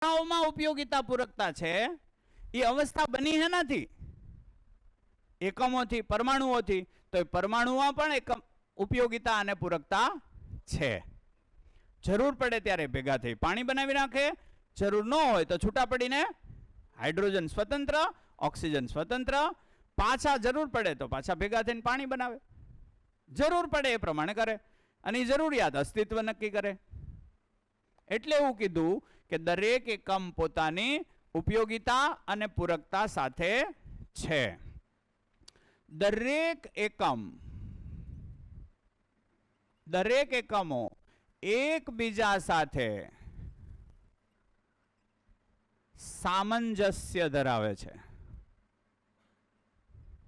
અવસ્થાઓમાં ઉપયોગિતા પૂરકતા છે એ અવસ્થા બની હે નથી એકમોથી, પરમાણુઓથી, તો એ પરમાણુમાં પણ એકમ ઉપયોગિતા અને પૂરકતા છે. જરૂર પડે ત્યારે ભેગા થઈ પાણી બનાવી નાખે, જરૂર ન હોય તો છૂટા પડીને હાઇડ્રોજન સ્વતંત્ર, ઓક્સિજન સ્વતંત્ર, પાછા જરૂર પડે તો પાછા ભેગા થઈને પાણી બનાવે. જરૂર પડે એ પ્રમાણે કરે અને જરૂરિયાત અસ્તિત્વ નક્કી કરે. એટલે એવું કીધું કે દરેક એકમ પોતાની ઉપયોગિતા અને પૂરકતા સાથે છે. દરેક એકમો એકબીજા સાથે સામંજસ્ય ધરાવે છે.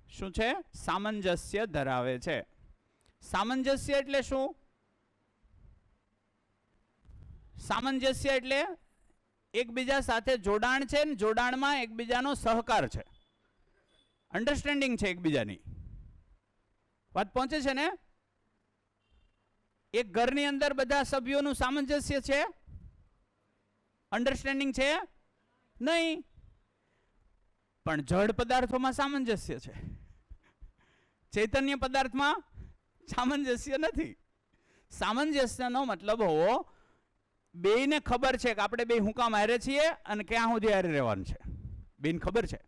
શું છે? સામંજસ્ય ધરાવે છે. સામંજસ્ય એટલે શું? સામંજસ્ય એટલે એકબીજા સાથે જોડાણ છે ને જોડાણમાં એકબીજાનો સહકાર છે, અન્ડરસ્ટેન્ડિંગ છે એકબીજાની. વાત પહોંચે છે ને? એક ઘરની અંદર બધા સભ્યોનું સામંજસ્ય છે, અન્ડરસ્ટેન્ડિંગ છે નહીં. પણ જડ પદાર્થોમાં સામંજસ્ય છે, ચૈતન્ય પદાર્થમાં સામંજસ્ય નથી. સામંજસ્યનો મતલબ હોવો બેયને ખબર છે કે આપણે બે હું કામ હારે છીએ અને ક્યાં સુધી હારે રહેવાનું છે. બેયને ખબર છે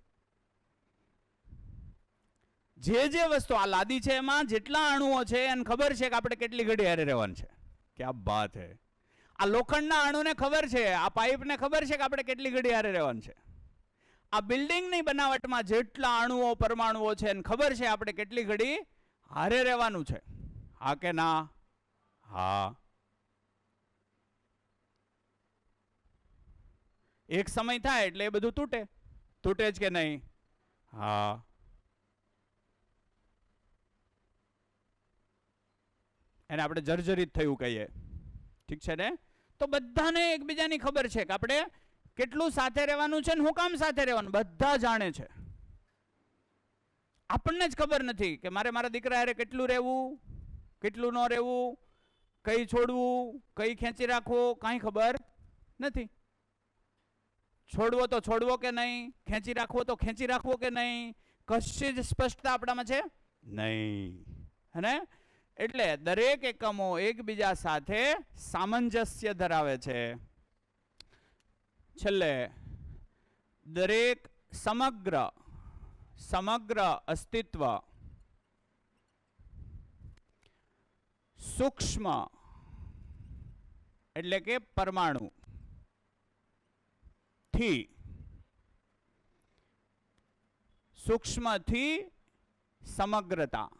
જે વસ્તુ આ લાદી છે એમાં જેટલા અણુઓ છે એને ખબર છે કે આપણે કેટલી ઘડી હારે રહેવાનું છે. ક્યાં બાત હે. આ લોખંડના અણુને ખબર છે, આ પાઇપને ખબર છે કે આપણે કેટલી ઘડી હારે રહેવાનું છે. આ બિલ્ડિંગની બનાવટમાં જેટલા અણુઓ પરમાણુઓ છે એને ખબર છે આપણે કેટલી ઘડી હારે રહેવાનું છે. હા કે ના? હા. એક સમય થાય એટલે એ બધું તૂટે. તૂટે જ કે નહીં? હા. એને આપણે જર્જરિત થયું કહીએ. ઠીક છે ને? તો બધાને એકબીજાની ખબર છે કે આપણે કેટલું સાથે રહેવાનું છે ને હું કામ સાથે રહેવાનું બધા જાણે છે. આપણને જ ખબર નથી કે મારે મારા દીકરા હારે કેટલું રહેવું, કેટલું ન રહેવું, કઈ છોડવું, કઈ ખેંચી રાખવું, કાંઈ ખબર નથી. છોડવો તો છોડવો કે નહીં, ખેંચી રાખવો તો ખેંચી રાખવો કે નહીં, કશી જ સ્પષ્ટતા આપણામાં છે નહીં. હે? એટલે દરેક એકમો એકબીજા સાથે સામંજસ્ય ધરાવે છે. છેલ્લે દરેક સમગ્ર અસ્તિત્વ સૂક્ષ્મ એટલે કે પરમાણુ થી સૂક્ષ્મથી સમગ્રતા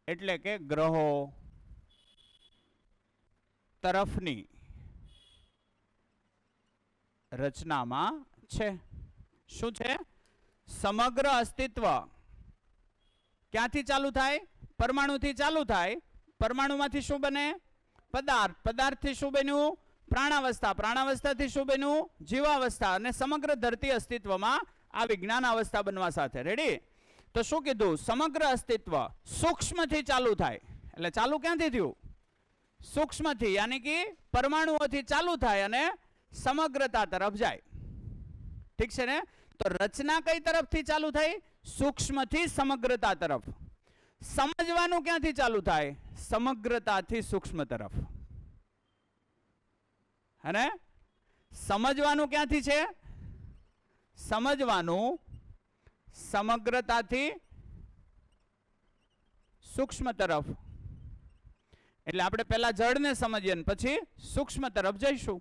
એટલે કે ગ્રહો તરફની રચનામાં છે. શું છે? સમગ્ર અસ્તિત્વ ક્યાંથી ચાલુ થાય? પરમાણુથી ચાલુ થાય. પરમાણુમાંથી શું બને? પદાર્થ. પદાર્થથી શું બન્યું? પ્રાણાવસ્થા. પ્રાણાવસ્થાથી શું બન્યું? જીવાવસ્થા. અને સમગ્ર ધરતી અસ્તિત્વમાં આ વિજ્ઞાન અવસ્થા બનવા સાથે. રેડી? તો શું કીધું? સમગ્ર અસ્તિત્વ સૂક્ષ્મથી ચાલુ થાય. એટલે ચાલુ ક્યાંથી થયું? સૂક્ષ્મથી, યાની કે પરમાણુઓથી ચાલુ થાય અને સમગ્રતા તરફ જાય. ઠીક છે ને? તો રચના કઈ તરફથી ચાલુ થઈ? સૂક્ષ્મથી સમગ્રતા તરફ. સમજવાનું ક્યાંથી ચાલુ થાય? સમગ્રતાથી સૂક્ષ્મ તરફ. હે? સમજવાનું ક્યાંથી છે? સમજવાનું સમગ્રતાથી સૂક્ષ્મ તરફ. એટલે આપણે પહેલા જડને સમજીએ ને પછી સૂક્ષ્મ તરફ જઈશું.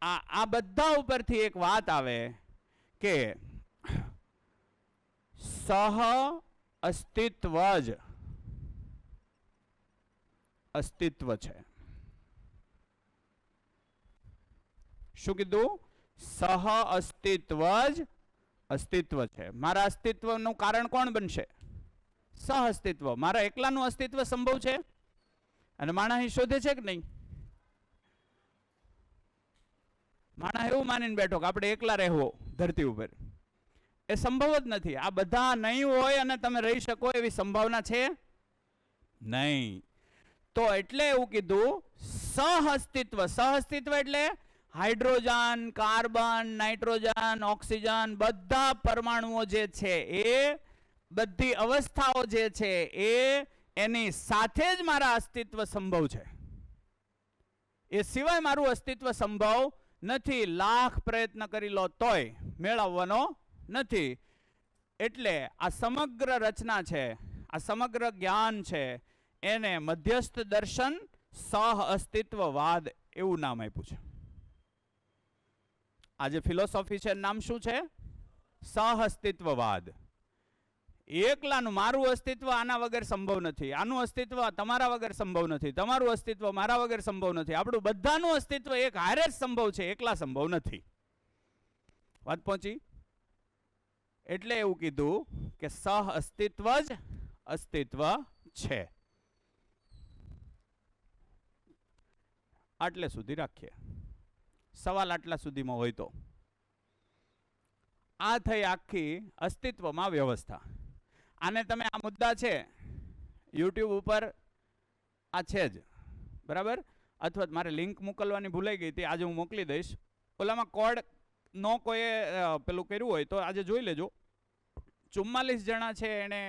આ બધા ઉપરથી એક વાત આવે કે સહ અસ્તિત્વ જ અસ્તિત્વ છે. શું કીધું? સહ અસ્તિત્વ જ અસ્તિત્વ છે. મારા અસ્તિત્વનું કારણ કોણ બનશે? સહ અસ્તિત્વ. મારા એકલાનું અસ્તિત્વ સંભવ છે? અને માણસ અહીં શોધે છે કે નહીં? માણસ એવું માનીને બેઠો કે આપણે એકલા રહેવો ધરતી ઉપર. એ સંભવ જ નથી. આ બધા નહીં હોય અને તમે રહી શકો એવી સંભાવના છે નહીં. તો એટલે એવું કીધું સહઅસ્તિત્વ. સહઅસ્તિત્વ એટલે હાઇડ્રોજન, કાર્બન, નાઇટ્રોજન, ઓક્સિજન બધા પરમાણુઓ જે છે એ બધી અવસ્થાઓ જે છે એ એની સાથે જ મારા અસ્તિત્વ સંભવ છે. એ સિવાય મારું અસ્તિત્વ સંભવ નથી. લાખ પ્રયત્ન કરી લો તોય મેળવવાનો નથી. એટલે આ સમગ્ર રચના છે, આ સમગ્ર જ્ઞાન છે, એને મધ્યસ્થ દર્શન સહ અસ્તિત્વવાદ એવું નામ આપ્યું છે. આ જે ફિલોસોફી છે નામ શું છે? સહ અસ્તિત્વવાદ. એકલાનું મારું અસ્તિત્વ આના વગર સંભવ નથી, આનું અસ્તિત્વ તમારા વગર સંભવ નથી, તમારું અસ્તિત્વ મારા વગર સંભવ નથી. આપણું બધાનું અસ્તિત્વ એક હારે જ સંભવ છે, એકલા સંભવ નથી. વાત પહોંચી? એટલે એવું કીધું કે સહ અસ્તિત્વ જ અસ્તિત્વ છે. આટલે સુધી રાખીએ. સવાલ આટલા સુધીમાં હોય તો. આ થઈ આખી અસ્તિત્વમાં વ્યવસ્થા. આને તમે આ મુદ્દા છે યુટ્યુબ ઉપર આ છે જ બરાબર, અથવા મારે લિંક મોકલવાની ભૂલાઈ ગઈ હતી, આજે હું મોકલી દઈશ. ઓલામાં કોડ નો કોઈએ પેલું કર્યું હોય તો આજે જોઈ લેજો. 44 જણા છે એને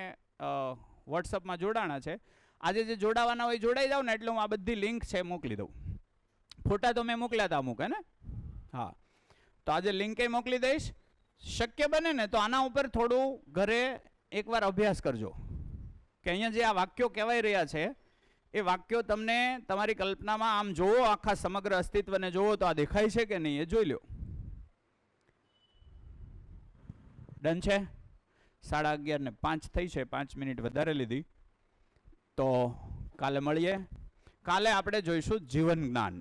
વોટ્સઅપમાં જોડાણા છે. આજે જે જોડાવાના હોય જોડાઈ જાવ ને એટલે હું આ બધી લિંક છે મોકલી દઉં. ફોટા તો મેં મોકલ્યા હતા અમુક, હે ને? હા, તો આજે લિંકે મોકલી દઈશ. શક્ય બને ને તો આના ઉપર થોડું ઘરે એકવાર અભ્યાસ કરજો કે અહીંયા જે આ વાક્યો કહેવાય રહ્યા છે એ વાક્યો તમને તમારી કલ્પનામાં આમ જોવો, આખા સમગ્ર અસ્તિત્વને જોવો તો આ દેખાય છે કે નહીં એ જોઈ લો. ડન છે? 11:30 થઈ છે, 5 મિનિટ વધારે લીધી. તો કાલે મળીએ. કાલે આપણે જોઈશું જીવન જ્ઞાન.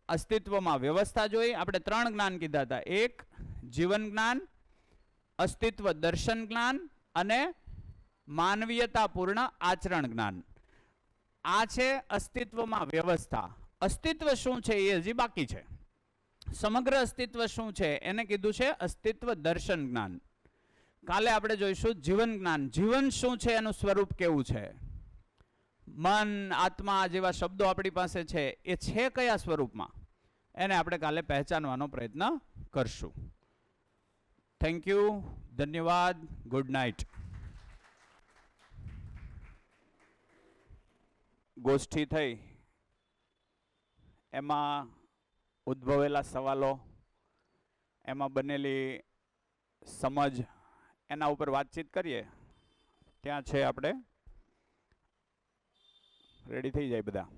અસ્તિત્વમાં વ્યવસ્થા જોઈ. આપણે 3 જ્ઞાન કીધા હતા. એક જીવન જ્ઞાન, અસ્તિત્વ દર્શન જ્ઞાન અને માનવીયતાપૂર્ણ આચરણ જ્ઞાન. આ છે અસ્તિત્વમાં વ્યવસ્થા. અસ્તિત્વ શું છે એ હજી બાકી છે. સમગ્ર અસ્તિત્વ શું છે એને કીધું છે અસ્તિત્વ દર્શન જ્ઞાન. કાલે આપણે જોઈશું જીવન જ્ઞાન. જીવન શું છે, એનું સ્વરૂપ કેવું છે, મન, આત્મા જેવા શબ્દો આપણી પાસે છે એ છે કયા સ્વરૂપમાં, એને આપણે કાલે પહેચાનવાનો પ્રયત્ન કરશું. થેન્ક યુ, ધન્યવાદ, ગુડ નાઇટ. ગોષ્ઠી થઈ, એમાં ઉદ્ભવેલા સવાલો, એમાં બનેલી સમજ, એના ઉપર વાતચીત કરીએ. ત્યાં છે આપણે રેડી થઈ જાય બધા.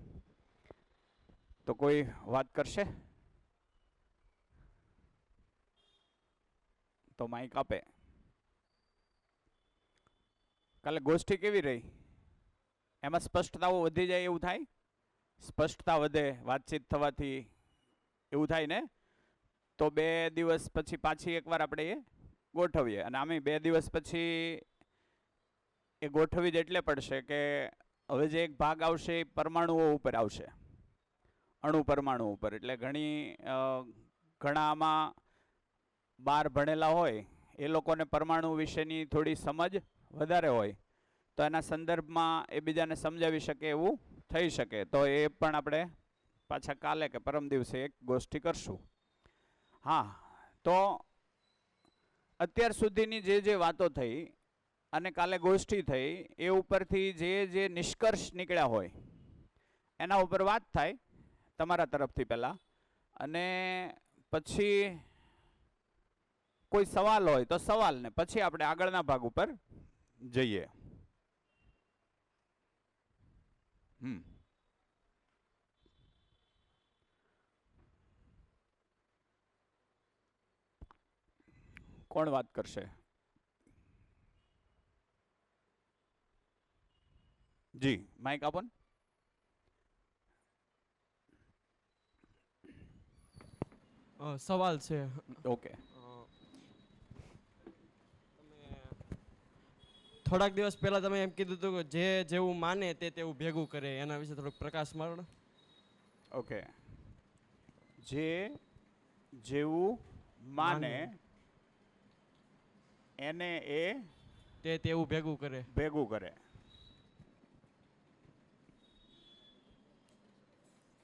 તો કોઈ વાત કરશે તો માઈક આપે. કાલે ગોષ્ઠી કેવી રહી? એમાં સ્પષ્ટતાઓ વધી જાય એવું થાય? સ્પષ્ટતા વધે વાતચીત થવાથી એવું થાય ને? તો 2 દિવસ પછી પાછી એકવાર આપણે એ ગોઠવીએ. અને આમે 2 દિવસ પછી એ ગોઠવી જ એટલે પડશે કે હવે જે એક ભાગ આવશે એ પરમાણુઓ ઉપર આવશે, અણુ પરમાણુ ઉપર. એટલે ઘણા આમાં 12 ભણેલા હોય એ લોકોને પરમાણુ વિશેની થોડી સમજ વધારે હોય, તો એના સંદર્ભમાં એ બીજાને સમજાવી શકે એવું થઈ શકે. તો એ પણ આપણે પાછા કાલે કે પરમ દિવસે એક ગોષ્ઠી કરશું. હા, તો અત્યાર સુધીની જે વાતો થઈ અને કાલે ગોષ્ઠી થઈ એ ઉપરથી જે નિષ્કર્ષ નીકળ્યા હોય એના ઉપર વાત થાય તમારા તરફથી પહેલાં, અને પછી કોઈ સવાલ હોય તો સવાલ, ને પછી આપણે આગળના ભાગ ઉપર જઈએ. કોણ વાત કરશે? જી, માઇક આપો ને. સવાલ છે. ઓકે. થોડાક દિવસ પહેલા તમે એમ કીધું હતું કે જે જેવું માને તે તેવું ભેગું કરે, એના વિશે થોડોક પ્રકાશ મારો. ઓકે. જે જેવું માને એને એ તે તેવું ભેગું કરે. ભેગું કરે.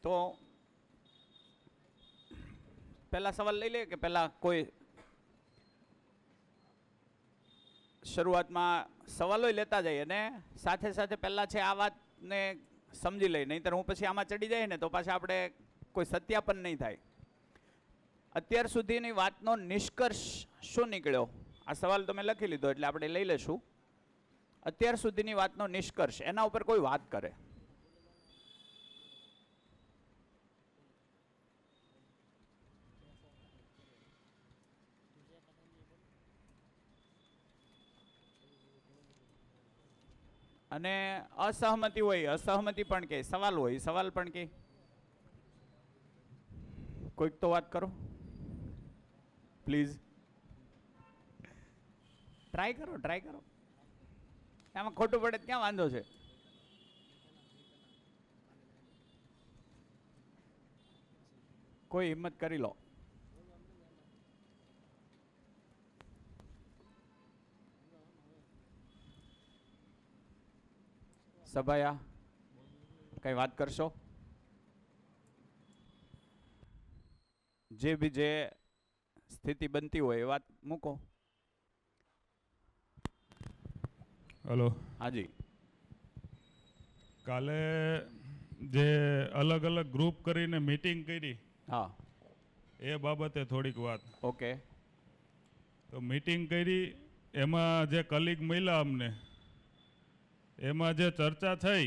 તો પહેલા સવાલ લઈ લે કે પહેલા કોઈ શરૂઆતમાં સવાલો લેતા જઈએ અને સાથે સાથે પહેલા છે આ વાતને સમજી લઈ, નહીંતર હું પછી આમાં ચડી જાય ને તો પાછા આપણે કોઈ સત્યાપન નહીં થાય. અત્યાર સુધીની વાતનો નિષ્કર્ષ શું નીકળ્યો? આ સવાલ તો મેં લખી લીધો એટલે આપણે લઈ લેશું. અત્યાર સુધીની વાતનો નિષ્કર્ષ, એના ઉપર કોઈ વાત કરે. અને અસહમતિ હોય, અસહમતિ પણ કે, સવાલ હોય, સવાલ પણ કે. કોઈક તો વાત કરો પ્લીઝ. ટ્રાય કરો, ટ્રાય કરો. આમાં ખોટું પડે ક્યાં વાંધો છે? કોઈ હિંમત કરી લો. સભાયા કઈ વાત કરશો? જે બી જે સ્થિતિ બનતી હોય એ વાત મૂકો. હલો, હાજી. કાલે જે અલગ અલગ ગ્રુપ કરીને મીટિંગ કરી હા, એ બાબતે થોડીક વાત. ઓકે. તો મીટિંગ કરી એમાં જે કલીગ મળ્યા અમને, એમાં જે ચર્ચા થઈ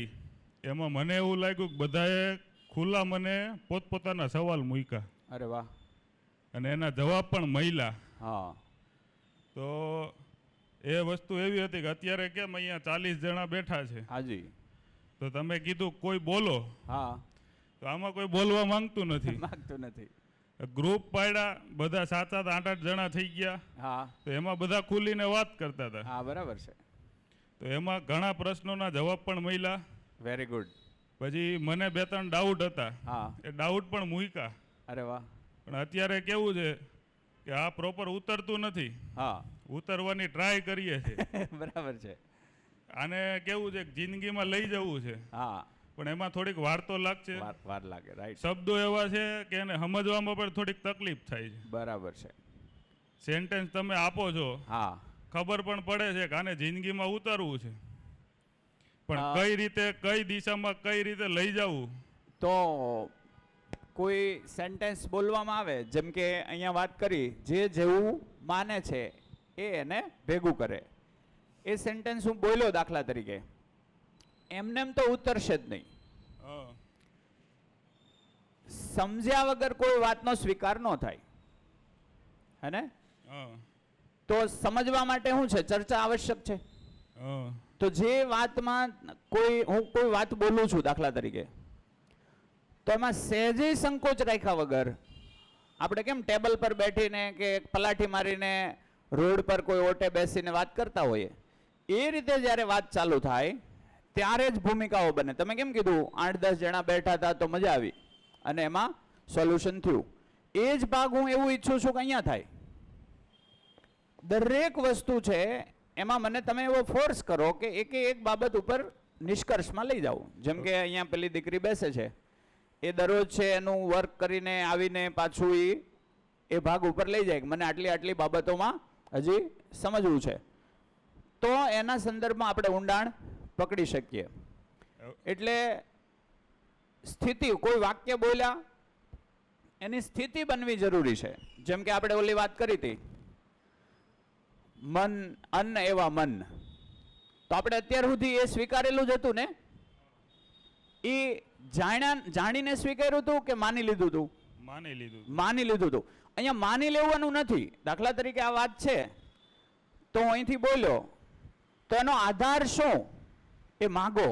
એમાં મને એવું લાગ્યું કે બધાએ ખુલ્લા મને પોતપોતાના સવાલ મૂક્યા. અરે વાહ. અને એના જવાબ પણ મળ્યા. હા. તો એ વસ્તુ એવી હતી કે અત્યારે કેમ અહીંયા 40 જણા બેઠા છે, હાજી. તો તમે કીધું કોઈ બોલો, હા. તો આમાં કોઈ બોલવા માંગતું નથી. માંગતું નથી. ગ્રુપ પાડ્યા, બધા 7-7, 8-8 જણા થઈ ગયા. હા. તો એમાં બધા ખુલીને વાત કરતા હતા. હા, બરાબર છે. તો એમાં ઘણા પ્રશ્નોના જવાબ પણ મળ્યા. Very good. પછી મને 2-3 ડાઉટ હતા, હા. એ ડાઉટ પણ મૂક્યા. અરે વાહ. પણ અત્યારે કેવું છે કે આ પ્રોપર ઉતરતું નથી. હા. ઉતરવાની ટ્રાય કરીએ છીએ. બરાબર છે. આને કેવું છે કે જિંદગીમાં લઈ જવું છે, હા. પણ એમાં થોડીક વાર તો લાગશે. વાર લાગે, રાઈટ. શબ્દો એવા છે કે એને સમજવામાં પણ થોડીક તકલીફ થાય છે. બરાબર છે. સેન્ટેન્સ તમે આપો છો, હા. ખબર પણ પડે છે કે આને જિંદગીમાં ઉતારવું છે, પણ હા. કઈ રીતે, કઈ દિશામાં, કઈ રીતે લઈ જવું. તો કોઈ સેન્ટેન્સ બોલવામાં આવે, જેમ કે અહીંયા વાત કરી, જે જેવું માને છે એ એને ભેગું કરે. એ સેન્ટેન્સ હું બોલ્યો દાખલા તરીકે, એમનેમ તો ઉતરશે જ નહીં. સમજ્યા વગર કોઈ વાતનો સ્વીકાર ન થાય, હે ને? તો સમજવા માટે શું છે? ચર્ચા આવશ્યક છે. તો જે વાતમાં હું કોઈ વાત બોલું છું દાખલા તરીકે, તો એમાં સહેજે સંકોચ રાખ્યા વગર આપણે કેમ ટેબલ પર બેઠીને કે પલાઠી મારીને રોડ પર કોઈ ઓટે બેસીને વાત કરતા હોઈએ, એ રીતે જ્યારે વાત ચાલુ થાય ત્યારે જ ભૂમિકાઓ બને. તમે કેમ કીધું 8-10 જણા બેઠા હતા તો મજા આવી અને એમાં સોલ્યુશન થયું. એ જ ભાગ હું એવું ઈચ્છું છું કે અહીંયા થાય. દરેક વસ્તુ છે એમાં મને તમે એવો ફોર્સ કરો કે એકે એક બાબત ઉપર નિષ્કર્ષમાં લઈ જાઓ. જેમ કે અહીંયા પેલી દીકરી બેસે છે, એ દરરોજ છે એનું વર્ક કરીને આવીને પાછું એ ભાગ ઉપર લઈ જાય કે મને આટલી આટલી બાબતોમાં હજી સમજવું છે, તો એના સંદર્ભમાં આપણે ઊંડાણ પકડી શકીએ. એટલે સ્થિતિ, કોઈ વાક્ય બોલ્યા એની સ્થિતિ બનવી જરૂરી છે. જેમ કે આપણે ઓલી વાત કરી હતી, મન અન્ન એવા મન, તો આપણે અત્યાર સુધી એ સ્વીકારેલું જ હતું ને? એ જાણીને સ્વીકાર્યું હતું કે માની લીધું હતું? માની લીધું. માની લીધું હતું. અહીંયા માની લેવાનું નથી. દાખલા તરીકે આ વાત છે તો હું અહીંથી બોલ્યો, તો એનો આધાર શું એ માગો.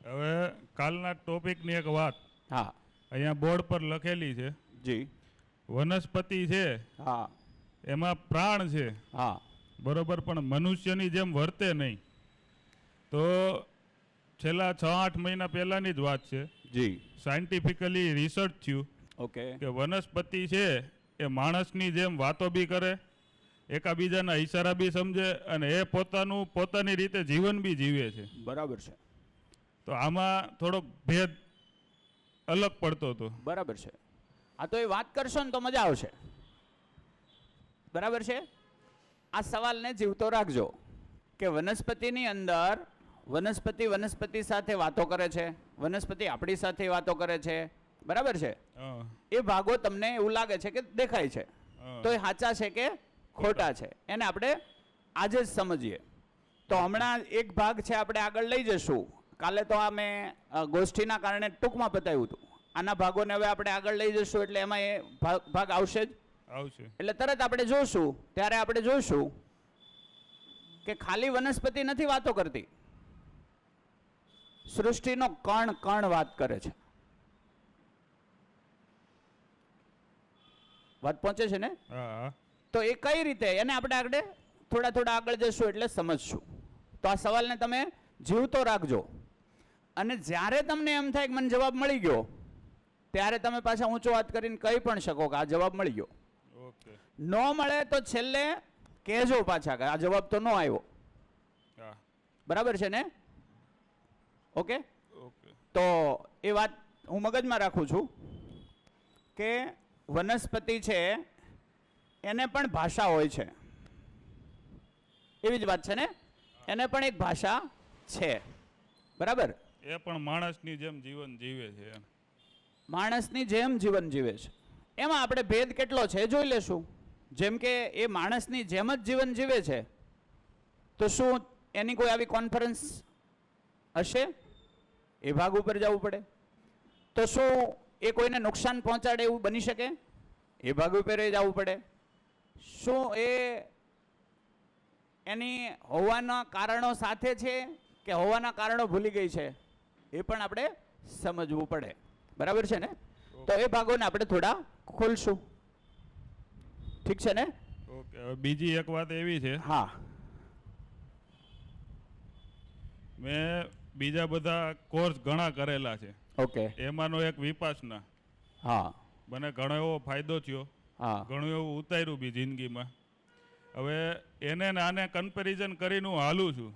હવે કાલના ટોપિકની એક વાત હા અહીંયા બોર્ડ પર લખેલી છે. જી. વનસ્પતિ છે, હા. એમાં પ્રાણ છે, હા. બરોબર, પણ મનુષ્યની જેમ વર્તે નહીં. તો છેલ્લા 6-8 મહિના પહેલાની જ વાત છે. જી. સાયન્ટિફિકલી રિસર્ચ થયું ઓકે. કે વનસ્પતિ છે એ માણસની જેમ વાતો બી કરે, એકાબીજાના ઈશારા બી સમજે, અને એ પોતાની રીતે જીવન બી જીવે છે. બરાબર છે. તો આમાં થોડોક ભેદ અલગ પડતો હતો. બરાબર છે. આ તો એ વાત કરશો ને તો મજા આવશે. બરાબર છે. આ સવાલને જીવતો રાખજો કે વનસ્પતિની અંદર વનસ્પતિ સાથે વાતો કરે છે, વનસ્પતિ આપણી સાથે વાતો કરે છે. બરાબર છે. હા, એ ભાગો તમને એવું લાગે છે કે દેખાય છે, હા. તો એ સાચા છે કે ખોટા છે એને આપણે આજે જ સમજીએ. તો હમણાં એક ભાગ છે આપણે આગળ લઈ જશું. કાલે તો આ મેં ગોષ્ઠીના કારણે ટૂંકમાં બતાવ્યું હતું. આના ભાગોને હવે આપણે આગળ લઈ જશું એટલે એમાં એ ભાગ આવશે જ. આવશે. એટલે તરત આપણે જોશું ત્યારે આપણે જોશું કે ખાલી વનસ્પતિ નથી વાતો કરતી, સૃષ્ટિનો કણ કણ વાત કરે છે. વાત પહોંચે છે ને? હા, હા. તો એ કઈ રીતે એને આપણે થોડા આગળ જશું એટલે સમજશું. તો આ સવાલને તમે જીવતો રાખજો અને જ્યારે તમને એમ થાય કે મને જવાબ મળી ગયો ત્યારે તમે પાછા ઊંચો વાત કરીને કહી પણ શકો કે આ જવાબ મળી ગયો. ઓકે. ન મળે તો છેલ્લે કહેજો પાછા કે આ જવાબ તો ન આવ્યો. હા. બરાબર છે ને? ઓકે. ઓકે. તો એ વાત હું મગજમાં રાખું છું કે વનસ્પતિ છે એને પણ ભાષા હોય છે. એવી જ વાત છે ને? એને પણ એક ભાષા છે. બરાબર? એ પણ માણસની જેમ જીવન જીવે છે એમ. માણસની જેમ જીવન જીવે છે. એમાં આપણે ભેદ કેટલો છે એ જોઈ લેશું. જેમ કે એ માણસની જેમ જ જીવન જીવે છે તો શું એની કોઈ આવી કોન્ફરન્સ હશે? એ ભાગ ઉપર જવું પડે. તો શું એ કોઈને નુકસાન પહોંચાડે એવું બની શકે? એ ભાગ ઉપર જવું પડે. શું એ એની હોવાના કારણો સાથે છે કે હોવાના કારણો ભૂલી ગઈ છે? એ પણ આપણે સમજવું પડે. બરાબર છે ને? તો એ ભાગોને આપણે થોડા ખોલશું. ઠીક છે ને? ઓકે. હવે બીજી એક વાત એવી છે, હા. મેં બીજા બધા કોર્સ ઘણા કરેલા છે. ઓકે. એમાંનો એક વિપાસના. હા. મને ઘણો એવો ફાયદો થયો, હા. ઘણું એવું ઉતાર્યું બી જિંદગીમાં. હવે એને ને આને કમ્પેરિઝન કરીને હું હાલું છું.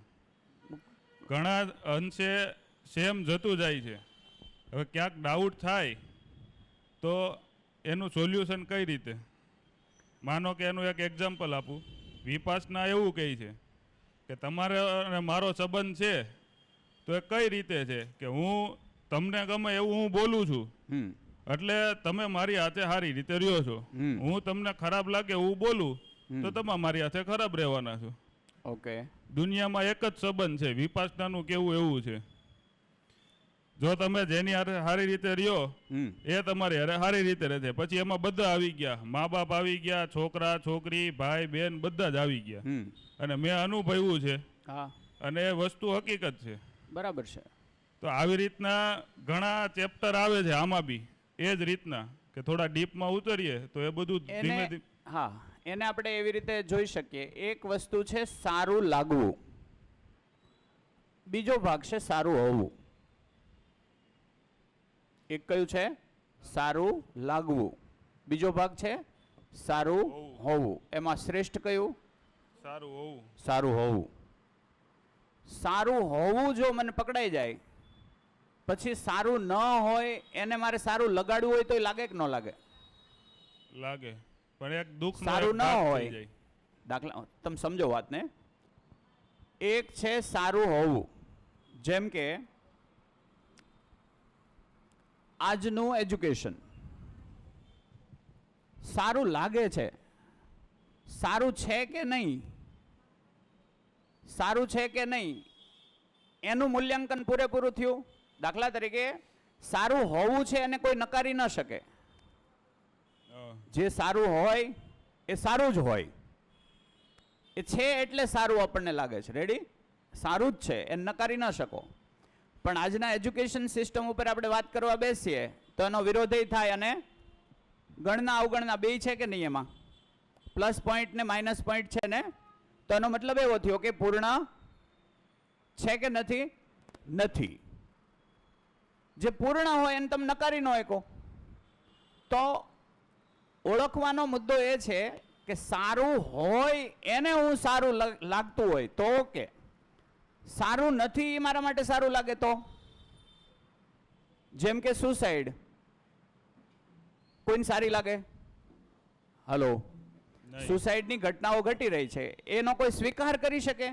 ઘણા અંશે સેમ જતું જાય છે. હવે ક્યાંક ડાઉટ થાય તો એનું સોલ્યુશન કઈ રીતે? માનો કે એનું એક એક્ઝામ્પલ આપું. વિપાસના એવું કહે છે કે તમારે અને મારો સંબંધ છે તો એ કઈ રીતે છે કે હું તમને ગમે એવું હું બોલું છું હમ. એટલે તમે મારી હાથે સારી રીતે રહ્યો છો. હમ. હું તમને ખરાબ લાગે હું બોલું તો હમ. તમે મારી હાથે ખરાબ રહેવાના છો. ઓકે. દુનિયામાં એક જ સંબંધ છે. વિપાસનાનું કેવું એવું છે, જો તમે જેની હારે સારી રીતે રહ્યો હમ. એ તમારી હારે સારી રીતે રહે. પછી એમાં બધા આવી ગયા, મા બાપ આવી ગયા, છોકરા છોકરી ભાઈ બહેન બધા જ આવી ગયા. હમ. અને મેં અનુભવ્યું છે હા. અને એ વસ્તુ હકીકત છે. બરાબર છે. તો આવી રીતના ઘણા ચેપ્ટર આવે છે આમાં બી એ જ રીતના કે થોડા ડીપમાં ઉતરીએ તો એ બધું ધીમે એને ધીમે. હા, એને આપણે એવી રીતે જોઈ શકીએ. એક વસ્તુ છે સારું લાગવું, બીજો ભાગ છે સારું હોવું. એક કયું છે? સારું લાગવું. બીજો ભાગ છે સારું હોવું. એમાં શ્રેષ્ઠ કયું? સારું હોવું. સારું હોવું. સારું હોવું જો મને પકડાઈ જાય પછી સારું ન હોય એને મારે સારું લગાડવું હોય તો લાગે કે ન લાગે? લાગે, પણ એક દુઃખ સારું ન હોય. દાખલા તમે સમજો વાતને. એક છે સારું હોવું. જેમ કે આજનું એજ્યુકેશન સારું લાગે છે. સારું છે કે નહીં, સારું છે કે નહીં એનું મૂલ્યાંકન પૂરેપૂરું થયું. દાખલા તરીકે સારું હોવું છે એને કોઈ નકારી ન શકે. જે સારું હોય એ સારું જ હોય. એ છે એટલે સારું આપણને લાગે છે. રેડી? સારું જ છે, એને નકારી ન શકો. પણ આજના એજ્યુકેશન સિસ્ટમ ઉપર આપણે વાત કરવા બેસીએ તો એનો વિરોધી થાય અને ગણના અવગણના બે છે કે નહીં? એમાં પ્લસ પોઈન્ટ ને માઇનસ પોઈન્ટ છે ને? તો એનો મતલબ એવો થયો કે પૂર્ણ છે કે નથી? નથી. જે પૂર્ણ હોય એને તમે નકારી ન શકો. તો ઓળખવાનો મુદ્દો એ છે કે સારું હોય એને હું સારું લાગતું હોય તો ઓકે, સારું નથી એ મારા માટે સારું લાગે તો? જેમ કે સુસાઇડ કોઈને સારી લાગે? હલો, નહીં. સુસાઇડની ઘટનાઓ ઘટી રહી છે, એનો કોઈ સ્વીકાર કરી શકે?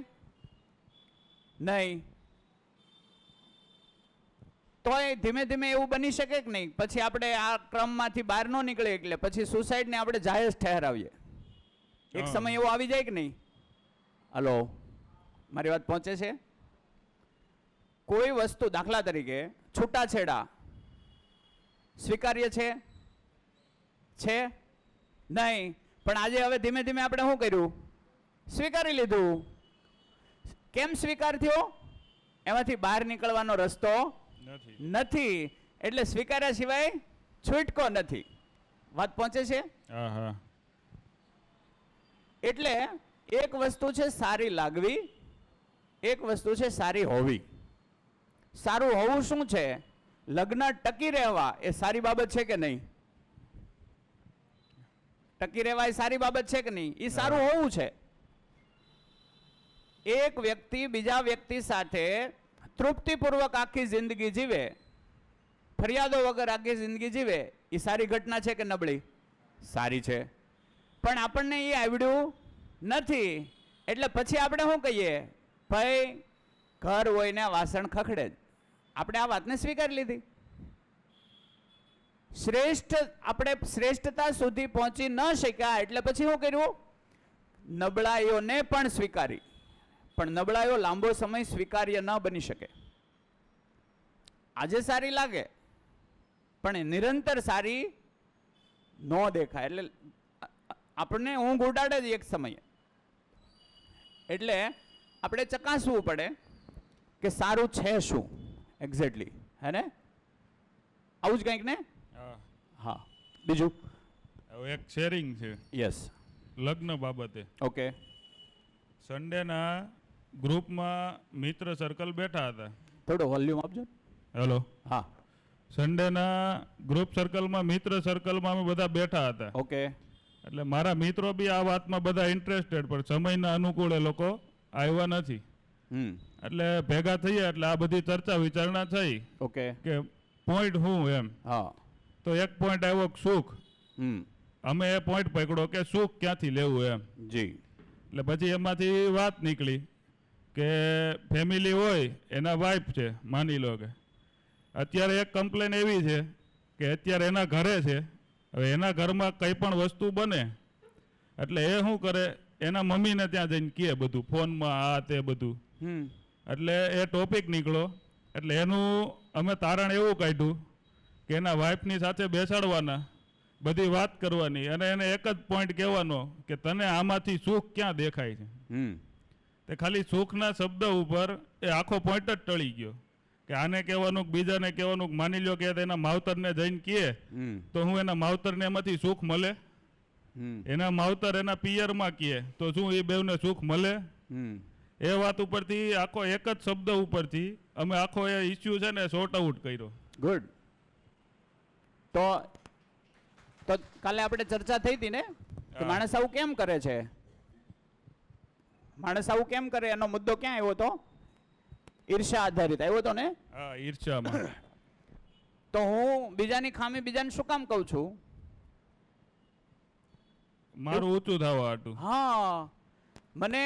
નહીં. તોય ધીમે ધીમે એવું બની શકે કે નહીં, પછી આપણે આ ક્રમમાંથી બહાર ન નીકળે એટલે પછી સુસાઇડને આપણે જાયઝ ઠહેરાવીએ. એક હા. સમય એવો આવી જાય કે નહીં? હલો, મારી વાત પહોંચે છે? કોઈ વસ્તુ, દાખલા તરીકે છૂટાછેડા સ્વીકાર્ય છે? નહીં. પણ આજે હવે ધીમે ધીમે આપણે શું કર્યું? સ્વીકારી લીધું. કેમ સ્વીકાર થયો? એમાંથી બહાર નીકળવાનો રસ્તો નથી. એટલે સ્વીકાર્યા સિવાય છૂટકો નથી. વાત પહોંચે છે? હા હા. એટલે એક વસ્તુ છે સારી લાગવી, એક વસ્તુ છે સારી હોવી. સારું હોવું શું છે? લગ્ન ટકી રહેવા એ સારી બાબત છે કે નહીં? ટકી રહેવા એ સારી બાબત છે કે નહીં? એ સારું હોવું છે. એક વ્યક્તિ બીજા વ્યક્તિ સાથે તૃપ્તિપૂર્વક આખી જિંદગી જીવે, ફરિયાદો વગર આખી જિંદગી જીવે, એ સારી ઘટના છે કે નબળી? સારી છે. પણ આપણને એ આવડ્યું નથી, એટલે પછી આપણે શું કહીએ? ભાઈ ઘર હોય ને વાસણ ખખડે જ. આપણે આ વાતને સ્વીકારી લીધી. આપણે શ્રેષ્ઠતા સુધી પહોંચી ન શક્યા એટલે પછી શું કર્યું? નબળાઈઓને પણ સ્વીકારી. પણ નબળાઈઓ લાંબો સમય સ્વીકાર્ય ન બની શકે. આજે સારી લાગે પણ નિરંતર સારી ન દેખાય, એટલે આપણને ઊંઘ ઉડાડે જ એક સમયે. એટલે આપણે ચકાસવું પડે કે સારું છે શું એક્ઝેક્ટલી, હે ને? આવું જ કંઈક ને? હા. હા. બીજું? હવે એક શેરિંગ છે યસ. લગ્ન બાબતે. ઓકે. સન્ડેના ગ્રુપમાં મિત્ર સર્કલ બેઠા હતા. થોડો વોલ્યુમ આપજો. હેલો. હા. સન્ડેના ગ્રુપ સર્કલમાં, મિત્ર સર્કલમાં અમે બધા બેઠા હતા. ઓકે. એટલે મારા મિત્રો બી આ વાતમાં બધા ઇન્ટરેસ્ટેડ, પણ સમયના અનુકૂળ એ લોકો આવ્યા નથી. એટલે ભેગા થયા એટલે આ બધી ચર્ચા વિચારણા થઈ ઓકે. કે પોઈન્ટ શું એમ. હા. તો એક પોઈન્ટ આવ્યો કે સુખ. અમે એ પોઈન્ટ પકડો કે સુખ ક્યાંથી લેવું એમ. જી. એટલે પછી એમાંથી વાત નીકળી કે ફેમિલી હોય, એના વાઈફ છે, માની લો કે અત્યારે એક કમ્પ્લેન એવી છે કે અત્યારે એના ઘરે છે, હવે એના ઘરમાં કંઈ પણ વસ્તુ બને એટલે એ શું કરે, એના મમ્મીને ત્યાં જઈને કહે બધું ફોનમાં, આ તે બધું. એટલે એ ટોપિક નીકળો એટલે એનું અમે તારણ એવું કાઢ્યું કે એના વાઈફની સાથે બેસાડવાના, બધી વાત કરવાની અને એને એક જ પોઈન્ટ કહેવાનો કે તને આમાંથી સુખ ક્યાં દેખાય છે. તે ખાલી સુખના શબ્દ ઉપર એ આખો પોઈન્ટ જ ટળી ગયો કે આને કહેવાનું કે બીજાને કહેવાનું કે માની લો કે એના માવતરને જઈને કહે તો હું એના માવતરને એમાંથી સુખ મળે, એના માવતર એના પિયરમાં કહે તો શું એ બેવને સુખ મળે? એ વાત ઉપરથી આખો એક જ શબ્દ ઉપરથી અમે આખો એ ઇસ્યુ છે ને સોર્ટ આઉટ કર્યો. ગુડ. તો કાલે આપણે ચર્ચા થઈ હતી ને કે માણસ આવું કેમ કરે છે, માણસ આવું કેમ કરે, એનો મુદ્દો ક્યાં આવ્યો હતો? ઈર્ષ્યા આધારિત આવ્યો હતો ને? હા, ઈર્ષ્યામાં. તો હું બીજાની ખામી બીજાને શું કામ કહું છું? મારું ઊંચું થવા હાટું. હા. મને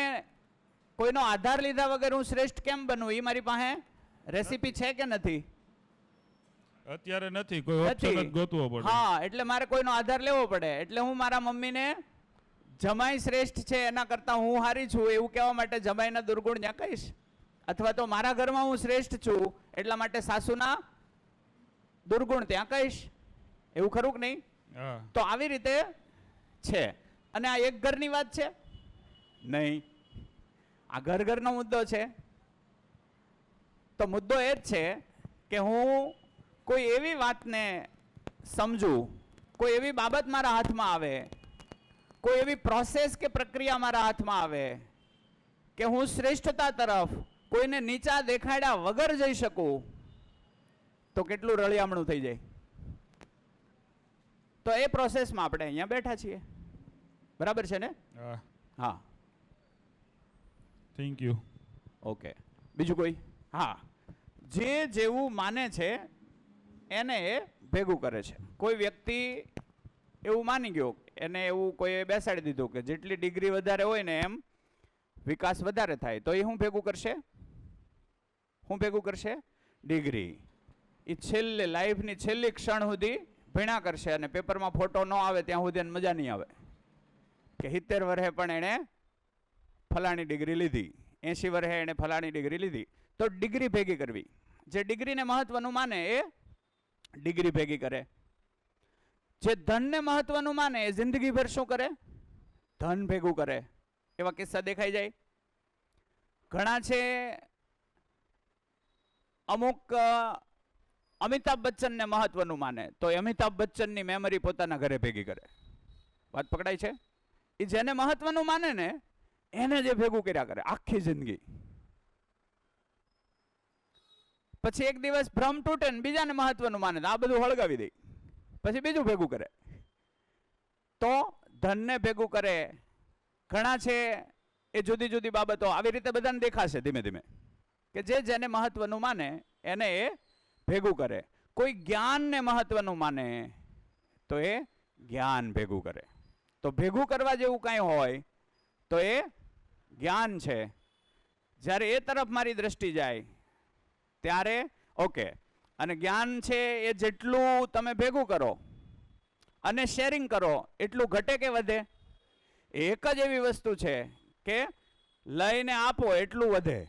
કોઈનો આધાર લીધા વગર હું શ્રેષ્ઠ કેમ બનું? એ મારી પાસે રેસીપી છે કે નથી? અત્યારે નથી, કોઈ ઓપ્શન જ ગોતવો પડે. હા, એટલે મારે કોઈનો આધાર લેવો પડે. એટલે હું મારા મમ્મીને જમાઈ શ્રેષ્ઠ છે એના કરતાં હું હારી છું એવું કહેવા માટે જમાઈના દુર્ગુણ ત્યાં કહીશ, અથવા તો મારા ઘરમાં હું શ્રેષ્ઠ છું એટલા માટે સાસુના દુર્ગુણ ત્યાં કહીશ. એવું ખરું કે નહીં? તો આવી રીતે છે. અને આ એક ઘરની વાત છે નહીં, આ ઘરનો મુદ્દો છે. તો મુદ્દો એ જ છે કે હું કોઈ એવી વાતને સમજું, કોઈ એવી બાબત મારા હાથમાં આવે, કોઈ એવી પ્રોસેસ કે પ્રક્રિયા મારા હાથમાં આવે કે હું શ્રેષ્ઠતા તરફ કોઈને નીચા દેખાડ્યા વગર જઈ શકું, તો કેટલું રળિયામણું થઈ જાય. તો એ પ્રોસેસમાં આપણે અહીંયા બેઠા છીએ. બરાબર છે ને? હા. Thank you. ઓકે. બીજું કોઈ? હા. જે જેવું માને છે એને એ ભેગું કરે છે. કોઈ વ્યક્તિ એવું માની ગયો, એને એવું કોઈ બેસાડી દીધું કે જેટલી ડિગ્રી વધારે હોય ને એમ વિકાસ વધારે થાય, તો એ શું ભેગું કરશે? શું ભેગું કરશે? ડિગ્રી. એ છેલ્લે લાઈફની છેલ્લી ક્ષણ સુધી ભણ્યા કરશે અને પેપરમાં ફોટો ન આવે ત્યાં સુધી એને મજા નહીં આવે કે 70 વર્ષે પણ એણે ફલાણી ડિગ્રી લીધી, 80 વર્ષે એણે ફલાણી ડિગ્રી લીધી. તો ડિગ્રી ભેગી કરવી. જે ડિગ્રીને મહત્વનું માને એ ડિગ્રી ભેગી કરે. જે ધનને મહત્વનું માને એ જિંદગીભર શું કરે? ધન ભેગું કરે. એવા કિસ્સા દેખાઈ જાય. ઘણા છે, અમુક અમિતાભ બચ્ચનને મહત્વનું માને તો એ અમિતાભ બચ્ચનની મેમરી પોતાના ઘરે ભેગી કરે. વાત પકડાય છે? એ જેને મહત્વનું માને ને એને જે ભેગું કર્યા કરે આખી જિંદગી. પછી એક દિવસ ભ્રમ તૂટે ને બીજાને મહત્વનું માને આ બધું હળગાવી દે, પછી બીજું ભેગું કરે. તો ધનને ભેગું કરે. ઘણા છે એ જુદી જુદી બાબતો આવી રીતે બધાને દેખાશે ધીમે ધીમે કે જે જેને મહત્વનું માને એને એ ભેગું કરે. કોઈ જ્ઞાનને મહત્વનું માને તો એ જ્ઞાન ભેગું કરે. તો ભેગું કરવા જેવું કાંઈ હોય તો એ જ્ઞાન છે. જ્યારે એ તરફ મારી દ્રષ્ટિ જાય ત્યારે ઓકે. અને જ્ઞાન છે એ જેટલું તમે ભેગું કરો અને શેરિંગ કરો એટલું ઘટે કે વધે? એક જ એવી વસ્તુ છે કે લઈને આપો એટલું વધે.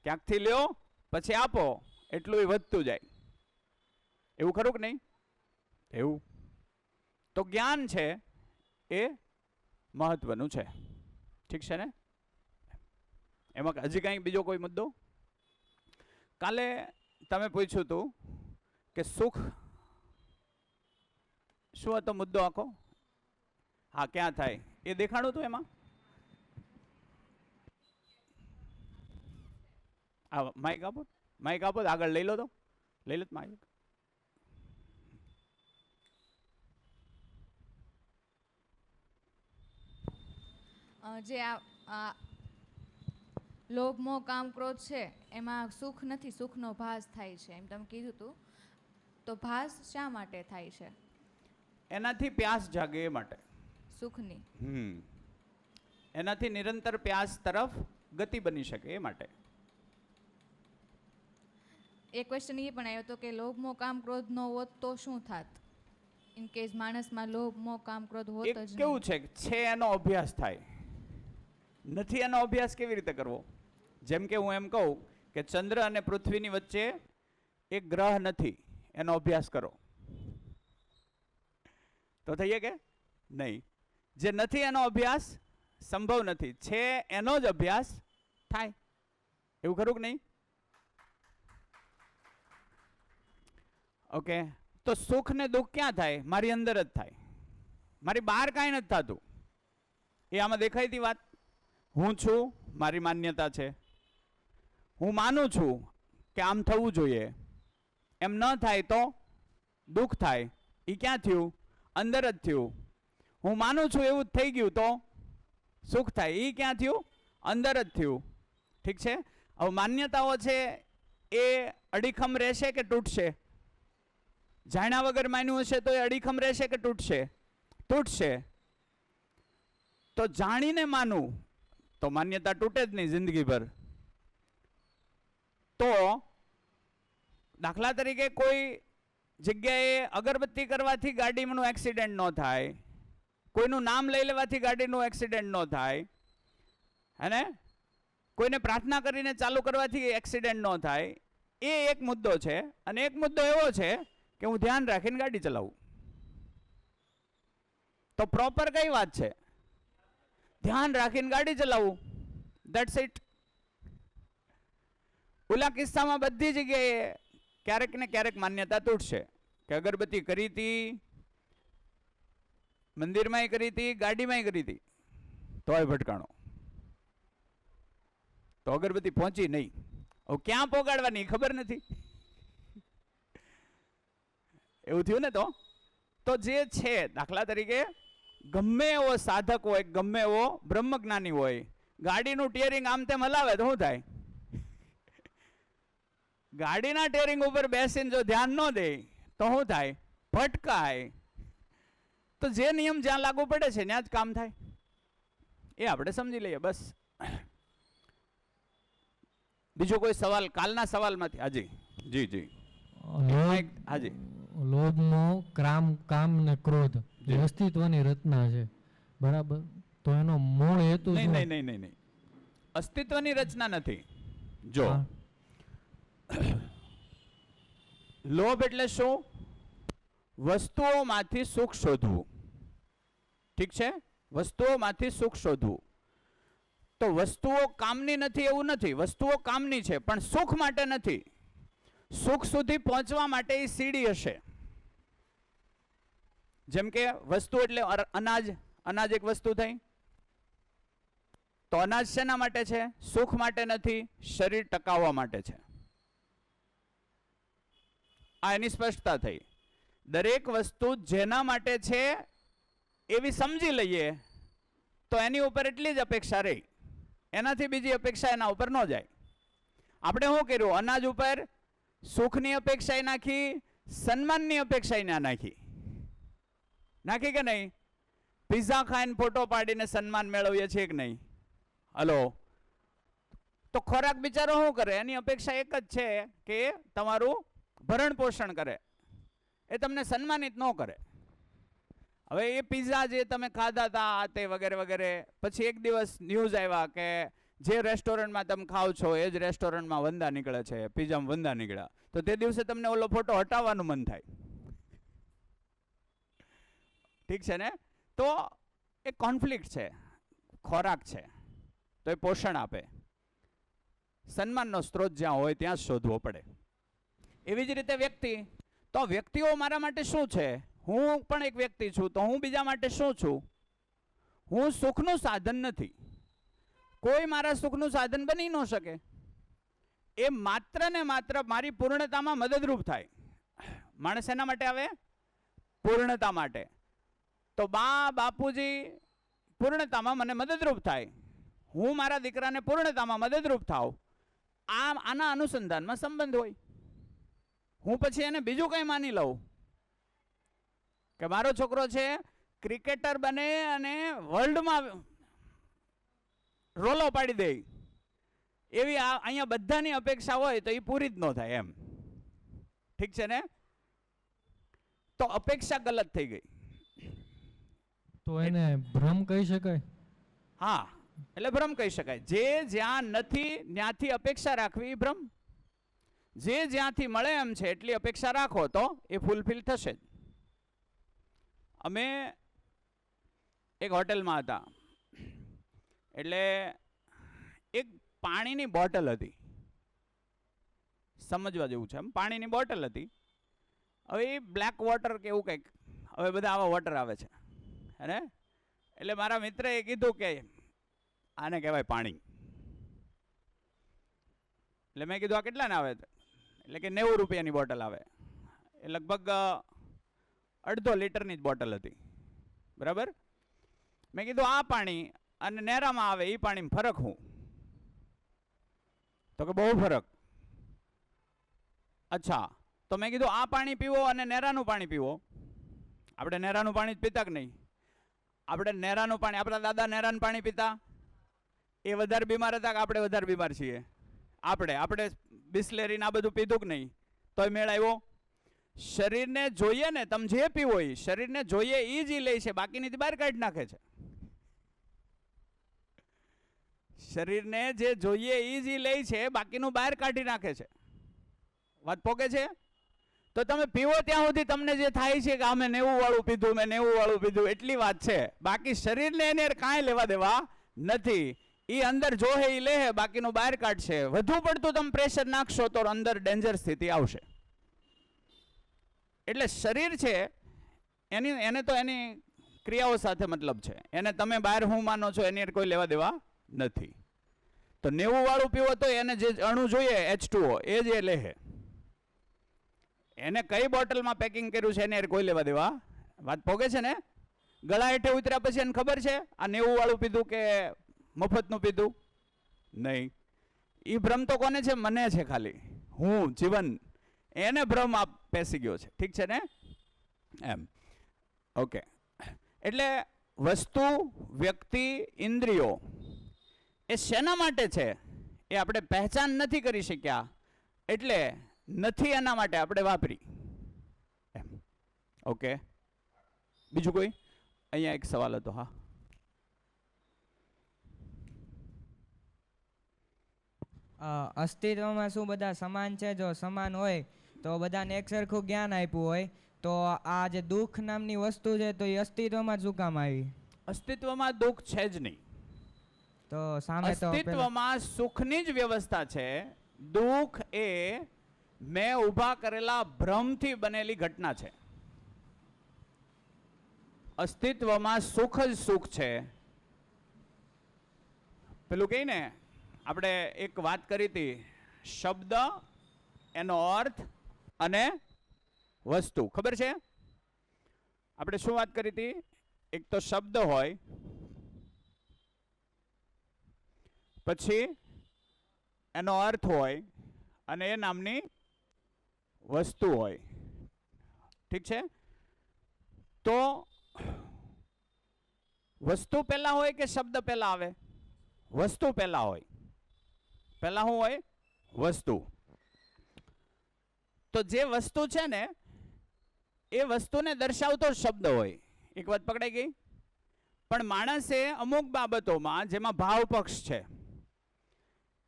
ક્યાંકથી લ્યો પછી આપો એટલું એ વધતું જાય. એવું ખરું કે નહીં? એવું. તો જ્ઞાન છે એ મહત્વનું છે. ઠીક છે ને? એમાં હજી કંઈ બીજો કોઈ મુદ્દો? કાલે તમે પૂછ્યું હતું કે સુખ શું હતો મુદ્દો આખો? હા, ક્યાં થાય એ દેખાડું હતું એમાં. આ માઇક આપો, માઇક આપો, આગળ લઈ લો, તો લઈ લો માઇક. જે આ લોભ મોહ કામ ક્રોધ છે એમાં સુખ નથી, સુખનો ભાસ થાય છે એમ તમે કીધું હતું. તો ભાસ શા માટે થાય છે? એનાથી પ્યાસ જાગે એ માટે. સુખની એનાથી નિરંતર પ્યાસ તરફ ગતિ બની શકે એ માટે. એક ક્વેશ્ચન એ પણ આવ્યો હતો કે લોભ મોહ કામ ક્રોધ ન હોત તો શું થાત? ઇન કેસ માણસમાં લોભ મોહ કામ ક્રોધ હોત જ નહીં. કેવું છે એનો અભ્યાસ થાય, નથી એનો અભ્યાસ કેવી રીતે કરવો? જેમ કે હું એમ કહું કે ચંદ્ર અને પૃથ્વીની વચ્ચે એક ગ્રહ નથી, એનો અભ્યાસ કરો તો થઈએ કે નહીં? જે નથી એનો અભ્યાસ સંભવ નથી, છે એનો જ અભ્યાસ થાય. એવું ખરું કે નહીં? ઓકે. તો સુખ ને દુઃખ ક્યાં થાય? મારી અંદર જ થાય. મારી બહાર કાંઈ નથી થતું. એ આમાં દેખાય તી વાત. હું છું, મારી માન્યતા છે. હું માનું છું કે આમ થવું જોઈએ, એમ ન થાય તો દુઃખ થાય. એ ક્યાં થયું? અંદર જ થયું. હું માનું છું એવું જ થઈ ગયું તો સુખ થાય. એ ક્યાં થયું? અંદર જ થયું. ઠીક છે? હવે માન્યતાઓ છે એ અડીખમ રહેશે કે તૂટશે? જાણ્યા વગર માન્યું હશે તો એ અડીખમ રહેશે કે તૂટશે? તૂટશે. તો જાણીને માનવું તો માન્યતા તૂટે જ નહીં જિંદગીભર. તો દાખલા તરીકે કોઈ જગ્યાએ અગરબત્તી કરવાથી ગાડીનું એક્સિડન્ટ ન થાય, કોઈનું નામ લઈ લેવાથી ગાડીનું એક્સિડન્ટ ન થાય, હે, કોઈને પ્રાર્થના કરીને ચાલુ કરવાથી એક્સિડન્ટ ન થાય. એ એક મુદ્દો છે. અને એક મુદ્દો એવો છે કે હું ધ્યાન રાખીને ગાડી ચલાવું. તો પ્રોપર કઈ વાત છે? ધ્યાન રાખીને ગાડી ચલાવવું. That's it. ઓલા કિસ્સામાં બધી જગ્યાએ ક્યારેક ને ક્યારેક માન્યતા તૂટશે કે અગરબત્તી કરી હતી, મંદિરમાંય કરી હતી, ગાડીમાંય કરી હતી, તોય ભટકાણો. તો અગરબત્તી પહોંચી નહીં. હવે ક્યાં પોગાડવાની ખબર નથી. એવું થયું ને? તો જે છે, દાખલા તરીકે ગમે એવો સાધક હોય, ગમે એવો બ્રહ્મજ્ઞાની હોય, ગાડીનું ટીયરિંગ આમ તેમ હલાવે તો શું થાય? ગાડીના ટીયરિંગ ઉપર બેસીને જો ધ્યાન ન દે તો શું થાય? ભટકાય. તો જે નિયમ જ્યાં લાગુ પડે છે ત્યાં જ કામ થાય, એ આપણે સમજી લઈએ બસ. બીજો કોઈ સવાલ કાલના સવાલમાંથી? હાજી જી જી હાજી. લોભ, મોહ, કામ ને ક્રોધ એ અસ્તિત્વની રચના છે, બરાબર? તો એનો મૂળ હેતુ નહીં શું? નહીં નહીં નહીં નહીં, અસ્તિત્વની રચના નથી. જો હા. લોભ એટલે શું? વસ્તુઓમાંથી સુખ શોધવું. ઠીક છે, વસ્તુઓમાંથી સુખ શોધવું. તો વસ્તુઓ કામની નથી એવું નથી, વસ્તુઓ કામની છે પણ સુખ માટે નથી. સુખ સુધી પહોંચવા માટે એ સીડી હશે. જેમ કે વસ્તુ એટલે અનાજ, અનાજ એક વસ્તુ થઈ. તો અનાજ શેના માટે છે? સુખ માટે નથી, શરીર ટકાવવા માટે છે. આ એની સ્પષ્ટતા થઈ. દરેક વસ્તુ જેના માટે છે એવી સમજી લઈએ તો એની ઉપર એટલી જ અપેક્ષા રહી, એનાથી બીજી અપેક્ષા એના ઉપર ન જાય. આપણે શું કર્યું? અનાજ ઉપર સુખની અપેક્ષા નાખી, સન્માનની અપેક્ષા ના નાખી. નાખી કે નહીં? પિઝા ખાઈને ફોટો પાડીને સન્માન મેળવીએ છીએ કે નહીં? હલો, તો ખોરાક બિચારો શું કરે? એની અપેક્ષા એક જ છે કે તમારું ભરણ પોષણ કરે, એ તમને સન્માનિત ન કરે. હવે એ પિઝા જે તમે ખાધા હતા તે વગેરે વગેરે, પછી એક દિવસ ન્યૂઝ આવ્યા કે જે રેસ્ટોરન્ટમાં તમે ખાઓ છો એ જ રેસ્ટોરન્ટમાં વંદા નીકળે છે, પિઝામાં વંદા નીકળ્યા, તો તે દિવસે તમને ઓલો ફોટો હટાવવાનું મન થાય. ઠીક છે ને? તો એ કોન્ફ્લિક્ટ છે. ખોરાક છે તો એ પોષણ આપે, સન્માનનો સ્ત્રોત જ્યાં હોય ત્યાં જ શોધવો પડે. એવી જ રીતે વ્યક્તિ, તો વ્યક્તિઓ મારા માટે શું છે? હું પણ એક વ્યક્તિ છું, તો હું બીજા માટે શું છું? હું સુખનું સાધન નથી. કોઈ મારા સુખનું સાધન બની ન શકે. એ માત્ર ને માત્ર મારી પૂર્ણતામાં મદદરૂપ થાય. માણસ એના માટે આવે? પૂર્ણતા માટે. તો બાપુજી પૂર્ણતામાં મને મદદરૂપ થાય, હું મારા દીકરાને પૂર્ણતામાં મદદરૂપ થાવ. આના અનુસંધાનમાં સંબંધ હોય. હું પછી એને બીજું કંઈ માની લઉં કે મારો છોકરો છે ક્રિકેટર બને અને વર્લ્ડમાં રોલો પાડી દે, એવી અહીંયા બધાની અપેક્ષા હોય તો એ પૂરી જ ન થાય એમ. ઠીક છે ને? તો અપેક્ષા ગલત થઈ ગઈ. તો એને ભ્રમ કહી શકાય? હા, એટલે ભ્રમ કહી શકાય. જે જ્યાં નથી ત્યાંથી અપેક્ષા રાખવી એ ભ્રમ. જે જ્યાંથી મળે એમ છે એટલી અપેક્ષા રાખો તો એ ફૂલફિલ થશે જ. અમે એક હોટેલમાં હતા, એટલે એક પાણીની બોટલ હતી, સમજવા જેવું છે. એમ પાણીની બોટલ હતી. હવે એ બ્લેક વોટર કે એવું કંઈક, હવે બધા આવા વોટર આવે છે હે. એટલે મારા મિત્રએ કીધું કે આને કહેવાય પાણી. એટલે મેં કીધું આ કેટલાને આવે? એટલે કે 90 રૂપિયાની બોટલ આવે. એ લગભગ 1.5 લીટરની જ બોટલ હતી, બરાબર. મેં કીધું આ પાણી અને નેરામાં આવે એ પાણીમાં ફરક શું? તો કે બહુ ફરક. અચ્છા, તો મેં કીધું આ પાણી પીવો અને નેરાનું પાણી પીવો. આપણે નેરાનું પાણી જ પીતા કે નહીં? આપણે નેરાનું પાણી, આપણા દાદા નેરાનું પાણી પીતા, એ વધારે બીમાર હતા કે આપણે વધારે બીમાર છીએ? આપણે બિસ્લેરી આ બધું પીધું કે નહીં? તોય મેળ આવ્યો? શરીરને જોઈએ ને, તમે જે પીવો એ શરીરને જોઈએ એ જ લે છે, બાકીની બહાર કાઢી નાખે છે. શરીરને જે જોઈએ એ જ લે છે, બાકીનું બહાર કાઢી નાખે છે. વાત પોકે છે? તો તમે પીવો ત્યાં સુધી તમને જે થાય છે કે અમે 90 વાળું પીધું, મેં 90 વાળું પીધું, એટલી વાત છે. બાકી શરીરને એને કાંઈ લેવા દેવા નથી. એ અંદર જોહે એ લે, બાકીનું બહાર કાઢશે. વધુ પડતું તમે પ્રેશર નાખશો તો અંદર ડેન્જર સ્થિતિ આવશે. એટલે શરીર છે એને તો એની ક્રિયાઓ સાથે મતલબ છે. એને તમે બહાર હું માનો છો એની કોઈ લેવા દેવા નથી. તો 90 વાળું પીવો તો એને જે અણુ જોઈએ H2O એ જ લે. એને કઈ બોટલમાં પેકિંગ કર્યું છે એને કોઈ લેવા દેવા. વાત પોગે છે ને? ગળા હેઠે ઉતર્યા પછી એને ખબર છે આ 90 વાળું પીધું કે મફતનું પીધું? નહીં. એ ભ્રમ તો કોને છે? મને છે ખાલી. હું જીવન, એને ભ્રમ આપ પેસી ગયો છે. ઠીક છે ને? એમ. ઓકે. એટલે વસ્તુ, વ્યક્તિ, ઇન્દ્રિયો એ શેના માટે છે એ આપણે પહેચાન નથી કરી શક્યા, એટલે નથી એના માટે આપણે વાપરી. એમ. ઓકે, બીજું કોઈ? અહીંયા એક સવાલ હતો. હા, અસ્તિત્વમાં શું બધા સમાન છે? જો સમાન હોય તો બધાને એક સરખું જ્ઞાન આપ્યું હોય, તો આ જે દુઃખ નામની વસ્તુ છે તો એ અસ્તિત્વમાં જ શું કામ આવી? અસ્તિત્વમાં દુઃખ છે જ નહીં. તો સામે તો પેલા- અસ્તિત્વમાં સુખની જ વ્યવસ્થા છે. દુઃખ એ મેં ઊભા કરેલા ભ્રમથી બનેલી ઘટના છે. અસ્તિત્વમાં સુખ જ સુખ છે. પેલું કહી ને, આપણે એક વાત કરી હતી, શબ્દ, એનો અર્થ અને વસ્તુ. ખબર છે આપણે શું વાત કરી હતી? એક તો શબ્દ હોય, પછી એનો અર્થ હોય, અને એ નામની વસ્તુ હોય. ઠીક છે? તો વસ્તુ પહેલા હોય કે શબ્દ પહેલા આવે? વસ્તુ પહેલા હોય. પહેલા શું હોય? વસ્તુ. તો જે વસ્તુ છે ને એ વસ્તુને દર્શાવતો શબ્દ હોય. એક વાત પકડાઈ ગઈ? પણ માણસે અમુક બાબતોમાં, જેમાં ભાવ પક્ષ છે,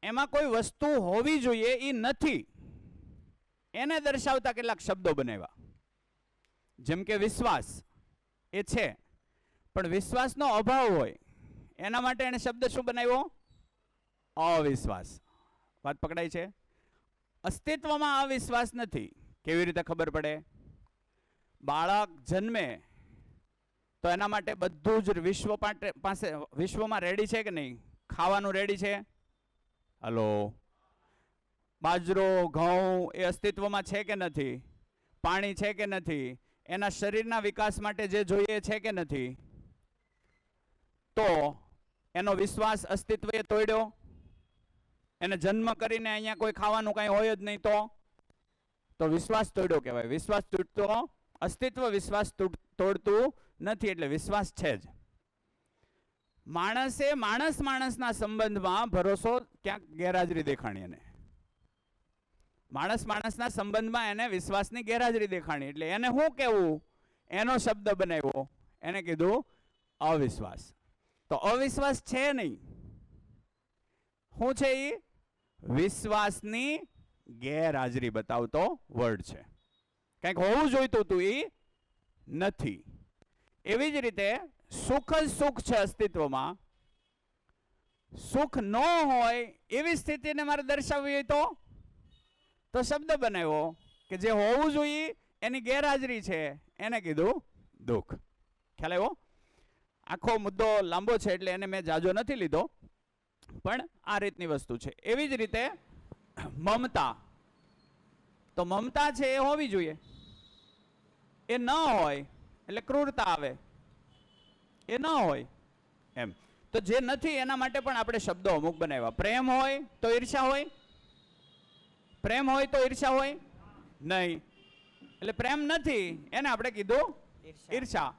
એમાં કોઈ વસ્તુ હોવી જોઈએ એ નથી, એને દર્શાવતા કેટલાક શબ્દો બનાવ્યા. જેમ કે વિશ્વાસ એ છે, પણ વિશ્વાસનો અભાવ હોય, એના માટે એને શબ્દ શું બનાવ્યો? અવિશ્વાસ. વાત પકડાય છે? અસ્તિત્વમાં અવિશ્વાસ નથી. કેવી રીતે ખબર પડે? બાળક જન્મે તો એના માટે બધું જ વિશ્વમાં રેડી છે કે નહીં? ખાવાનું રેડી છે? હલો, બાજરો, ઘઉં એ અસ્તિત્વમાં છે કે નથી? પાણી છે કે નથી? એના શરીરના વિકાસ માટે જે જોઈએ છે કે નથી? તો એનો વિશ્વાસ અસ્તિત્વએ તોડ્યો. એને જન્મ કરીને અહીંયા કોઈ ખાવાનું કાંઈ હોય જ નહીં, તો વિશ્વાસ તોડ્યો કહેવાય. વિશ્વાસ તૂટતો, અસ્તિત્વ વિશ્વાસ તોડતું નથી, એટલે વિશ્વાસ છે જ. માણસે માણસના સંબંધમાં ભરોસો ક્યાંક ગેરહાજરી દેખાણી. એને માણસના સંબંધમાં એને વિશ્વાસની ગેરહાજરી દેખાણી, એટલે એને શું કહેવું? એનો શબ્દ બનાવ્યો, એને કીધું અવિશ્વાસ. તો અવિશ્વાસ છે નહીં. શું છે એ? વિશ્વાસની ગેરહાજરી બતાવતો વર્ડ છે. કંઈક હોવું જોઈતું હતું એ નથી. એવી જ રીતે સુખ જ સુખ છે અસ્તિત્વમાં. સુખ ન હોય એવી સ્થિતિને મારે દર્શાવવી હોય તો શબ્દ બનાવ્યો કે જે હોવું જોઈએ એની ગેરહાજરી છે, એને કીધું દુઃખ. ખ્યાલ આવ્યો? આખો મુદ્દો લાંબો છે એટલે એને મેં જાજો નથી લીધો, પણ આ રીતની વસ્તુ છે. એવી જ રીતે મમતા. તો મમતા છે એ હોવી જોઈએ, એ ન હોય એટલે ક્રૂરતા આવે. એ ન હોય એમ. તો જે નથી એના માટે પણ આપણે શબ્દો અમુક બનાવ્યા. પ્રેમ હોય તો ઈર્ષા હોય? પ્રેમ હોય તો ઈર્ષા હોય નહીં. એટલે પ્રેમ નથી એને આપણે કીધું ઈર્ષા.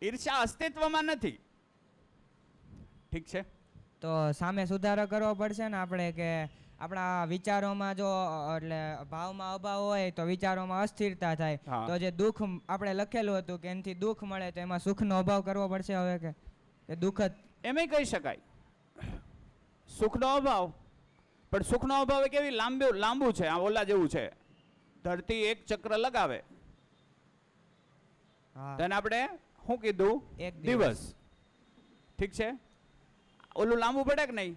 ઈર્ષા અસ્તિત્વમાં નથી. ઠીક છે? તો સામે સુધારો કરવો પડશે ને આપણે, કે આપણા વિચારોમાં જો એટલે ભાવમાં અભાવ હોય તો વિચારોમાં અસ્થિરતા થાય. હા. તો જે દુઃખ આપણે લખેલું હતું કે એનાથી દુઃખ મળે, તો એમાં સુખનો અભાવ કરવો પડશે હવે, કે દુઃખ જ એમ કહી શકાય. સુખનો અભાવ, પણ સુખનો અભાવ કેવી લાંબુ છે, આ ઓલા જેવું છે. ધરતી એક ચક્ર લગાવે હા, તેને આપણે શું કીધું? એક દિવસ. ઠીક છે? ઓલું લાંબુ પડે કે નહીં?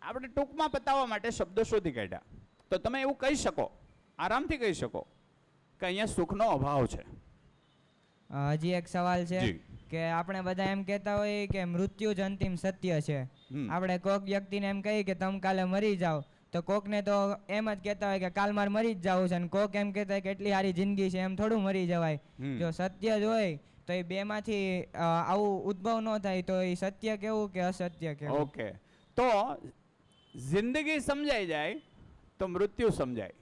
આપણે ટૂંકમાં પતાવવા માટે શબ્દો શોધી કાઢ્યા. તો તમે એવું કહી શકો, આરામથી કહી શકો કે અહીંયા સુખનો અભાવ છે. હજી એક સવાલ છે જી. કે આપણે બધા એમ કહેતા હોઈએ કે મૃત્યુ જ અંતિમ સત્ય છે. આપણે કોક વ્યક્તિને એમ કહીએ કે તમે કાલે મરી જાઓ, તો કોકને તો એમ જ કહેતા હોય કે કાલ મારે મરી જ જવું છે, અને કોક એમ કહેતા હોય કે એટલી સારી જિંદગી છે, એમ થોડું મરી જવાય. જો સત્ય જ હોય તો એ બેમાંથી આવું ઉદ્ભવ ન થાય, તો એ સત્ય કેવું કે અસત્ય કેવું? ઓકે, તો જિંદગી સમજાઈ જાય તો મૃત્યુ સમજાય.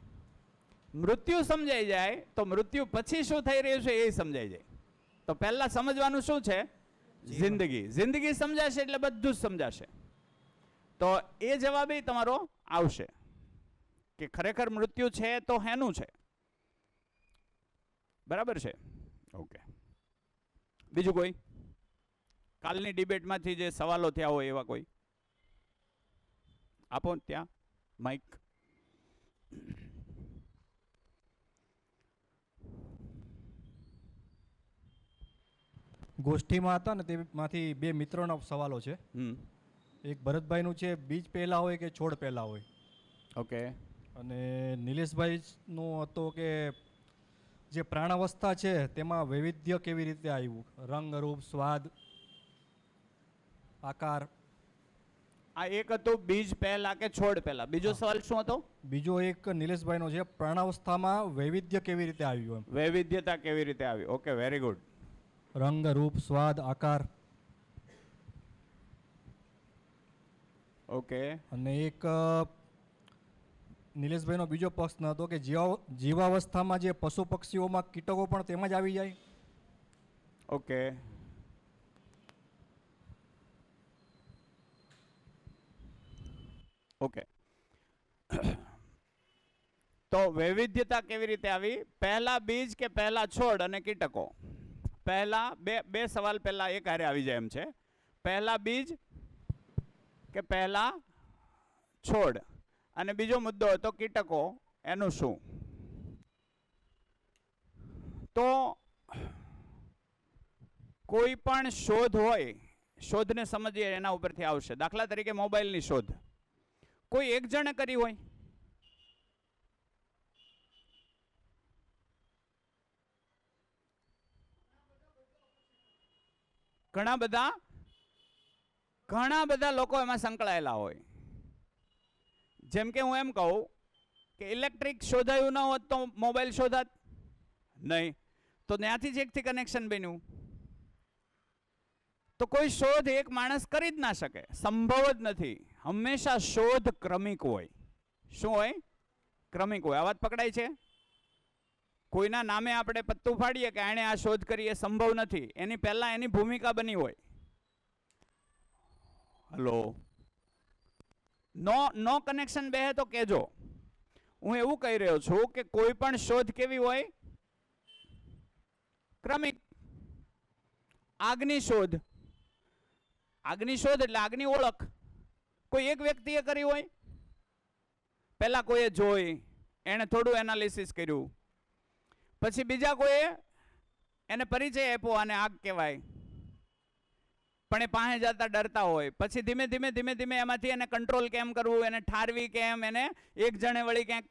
મૃત્યુ સમજાઈ જાય તો મૃત્યુ પછી શું થઈ રહ્યું છે એ સમજાઈ જાય. તો પહેલા સમજવાનું શું છે જિંદગી. જિંદગી સમજાશે એટલે બધું જ સમજાશે. તો એ જવાબ તમારો આવશે કે ખરેખર મૃત્યુ છે તો હેનું છે. બરાબર છે? ઓકે. બીજું કોઈ કાલની ડિબેટમાંથી જે સવાલો થયા હોય એવા કોઈ આપો ત્યાં માઇક. ગોષ્ઠીમાં હતા ને તેમાંથી બે મિત્રોના સવાલો છે. એક ભરતભાઈનું છે, બીજ પહેલા હોય કે છોડ પહેલા હોય. ઓકે. અને નિલેશભાઈનું હતો કે જે પ્રાણાવસ્થા છે તેમાં વૈવિધ્ય કેવી રીતે આવ્યું, રંગ રૂપ સ્વાદ આકાર. આ એક હતું બીજ પહેલા કે છોડ પહેલા. બીજો સવાલ શું હતો? બીજો એક નિલેશભાઈનો છે, પ્રાણાવસ્થામાં વૈવિધ્ય કેવી રીતે આવ્યું એમ. વૈવિધ્યતા કેવી રીતે આવી. Okay, very good. રંગ રૂપ સ્વાદ આકાર. ઓકે. અને એક નિલેશભાઈનો બીજો પ્રશ્ન હતો કે જીવાવસ્થામાં જે પશુ પક્ષીઓમાં કીટકો પણ તેમાં જ આવી જાય. ઓકે. ઓકે. તો વૈવિધ્યતા કેવી રીતે આવી? પહેલા બીજ કે પહેલા છોડ અને કીટકો? પહેલા બે સવાલ પહેલા એક હારે આવી જાય એમ છે. પહેલા બીજ કે પહેલા છોડ? અને બીજો મુદ્દો હતો કીટકો, એનું શું? તો કોઈ પણ શોધ હોય, શોધને સમજીએ એના ઉપરથી આવશે. દાખલા તરીકે મોબાઈલની શોધ કોઈ એક જણે કરી હોય? ઘણા બધા લોકો એમાં સંકળાયેલા હોય. જેમ કે હું એમ કહું કે ઇલેક્ટ્રિક શોધાયું ન હોત તો મોબાઈલ શોધાત નહીં, તો ત્યાંથી જ એકથી કનેક્શન બન્યું. તો કોઈ શોધ એક માણસ કરી જ ના શકે, સંભવ જ નથી. હંમેશા શોધ ક્રમિક હોય. શું હોય? ક્રમિક હોય. આ વાત પકડાય છે? કોઈના નામે આપણે પત્તું ફાડીએ કે આણે આ શોધ કરી એ સંભવ નથી. એની પહેલા એની ભૂમિકા બની હોય. હલો, નો કનેક્શન બેહે તો કહેજો. હું એવું કહી રહ્યો છું કે કોઈ પણ શોધ કેવી હોય? ક્રમિક. આગની શોધ એટલે આગની ઓળખ કોઈ એક વ્યક્તિએ કરી હોય? પહેલા કોઈએ જોઈ, એણે થોડું એનાલિસિસ કર્યું, પછી બીજા કોઈએ એને પરિચય આપ્યો અને આગ કહેવાય, પણ એ પાસે જતા ડરતા હોય. પછી ધીમે ધીમે એમાંથી એને કંટ્રોલ કેમ કરવું, એને ઠારવી કેમ, એને એક જણે વળી ક્યાંક